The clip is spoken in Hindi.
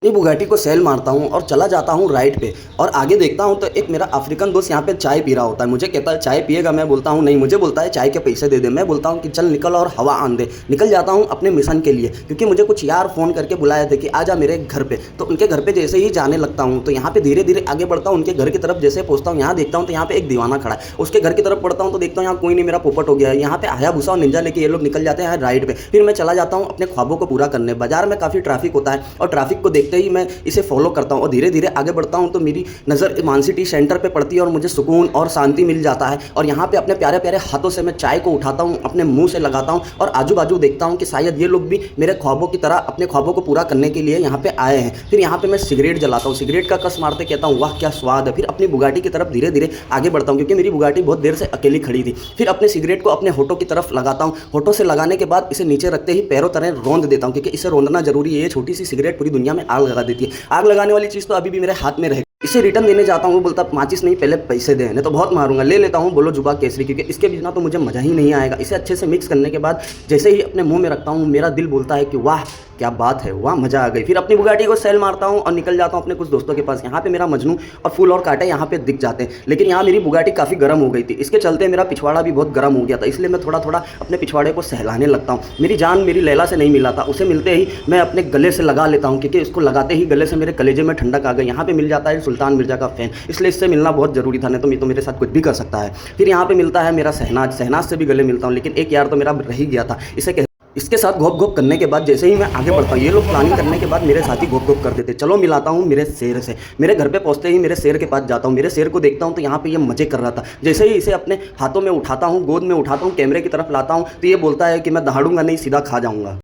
अपनी बुगाटी को सेल मारता हूँ और चला जाता हूँ राइट पे। और आगे देखता हूँ तो एक मेरा अफ्रीकन दोस्त यहाँ पे चाय पी रहा होता है। मुझे कहता है चाय पिएगा? मैं बोलता हूँ नहीं। मुझे बोलता है चाय के पैसे दे दे। मैं बोलता हूँ कि चल निकल और हवा आन दे। निकल जाता हूँ अपने मिशन के लिए, क्योंकि मुझे कुछ यार फ़ोन करके बुलाए थे कि आ जा मेरे घर पे। तो उनके घर पे जैसे ही जाने लगता हूँ तो यहाँ पे धीरे धीरे आगे बढ़ता हूँ उनके घर की तरफ। जैसे पहुँचता हूँ यहाँ देखता हूँ तो यहाँ पे एक दीवाना खड़ा है। उसके घर की तरफ बढ़ता हूँ तो देखता हूँ यहाँ कोई नहीं, मेरा पोपट हो गया है। यहाँ पे आया भूसा और निंजा लेके ये लोग निकल जाते हैं राइड पे। फिर मैं चला जाता हूँ अपने ख्वाबों को पूरा करने। बाजार में काफ़ी ट्रैफिक होता है और ट्रैफिक को देखते ही मैं इसे फॉलो करता हूँ और धीरे धीरे आगे बढ़ता हूँ तो मेरी नज़र मान सिटी सेंटर पे पड़ती है और मुझे सुकून और शांति मिल जाता है। और यहाँ पे अपने प्यारे प्यारे हाथों से मैं चाय को उठाता हूँ, अपने मुंह से लगाता हूँ और आजू बाजू देखता हूँ कि शायद ये लोग भी मेरे ख्वाबों की तरह अपने ख्वाबों को पूरा करने के लिए यहाँ पे आए हैं। फिर यहाँ पे मैं सिगरेट जलाता हूँ, सिगरेट का कस मारते कहता हूँ वाह क्या स्वाद है। फिर अपनी बुगाटी की तरफ धीरे धीरे आगे बढ़ता हूँ, क्योंकि मेरी बुगाटी बहुत देर से अकेली खड़ी थी। फिर अपने सिगरेट को अपने होठों की तरफ लगाता हूँ। होठों से लगाने के बाद इसे नीचे रखते ही पैरों तरह रौंद देता हूँ, क्योंकि इसे रौंदना जरूरी है। ये छोटी सी सिगरेट पूरी दुनिया में आग लगा देती है। आग लगाने वाली चीज़ तो अभी भी मेरे हाथ में रहे। इसे रिटर्न देने जाता हूँ, वो बोलता माचिस नहीं पहले पैसे दे, नहीं तो बहुत मारूंगा। ले लेता हूँ बोलो जुबा केसरी, क्योंकि इसके बिना तो मुझे मज़ा ही नहीं आएगा। इसे अच्छे से मिक्स करने के बाद जैसे ही अपने मुंह में रखता हूँ मेरा दिल बोलता है कि वाह क्या बात है, वाह मज़ा आ गई। फिर अपनी बुगाटी को सेल मारता हूँ और निकल जाता हूँ अपने कुछ दोस्तों के पास। यहाँ पे मेरा मजनू और फूल और कांटे यहाँ पे दिख जाते हैं, लेकिन यहाँ मेरी बुगाटी काफ़ी गर्म हो गई थी। इसके चलते मेरा पिछवाड़ा भी बहुत गर्म हो गया था, इसलिए मैं थोड़ा थोड़ा अपने पिछवाड़े को सहलाने लगता हूँ। मेरी जान मेरी लैला से नहीं मिला था, उसे मिलते ही मैं अपने गले से लगा लेता हूँ, क्योंकि इसको लगाते ही गले से मेरे कलेजे में ठंडक आ गई। यहाँ पे मिल जाता है सुल्तान मिर्जा का फैन, इसलिए इससे मिलना बहुत ज़रूरी था, नहीं तो मेरे साथ कुछ भी कर सकता है। फिर यहाँ पे मिलता है मेरा शहनाज, शहनाज से भी गले मिलता हूँ, लेकिन एक यार तो मेरा रह ही गया था। इसके साथ घोप घोप करने के बाद जैसे ही मैं आगे बढ़ता हूँ, ये लोग प्लानिंग करने के बाद मेरे साथ ही घोप घोप कर देते। चलो मिलाता हूँ मेरे शेर से। मेरे घर पे पहुँचते ही मेरे शेर के पास जाता हूँ, मेरे शेर को देखता हूँ तो यहाँ पे ये मजे कर रहा था। जैसे ही इसे अपने हाथों में उठाता हूँ, गोद में उठाता हूँ, कैमरे की तरफ लाता हूँ तो ये बोलता है कि मैं दहाड़ूंगा नहीं, सीधा खा जाऊँगा।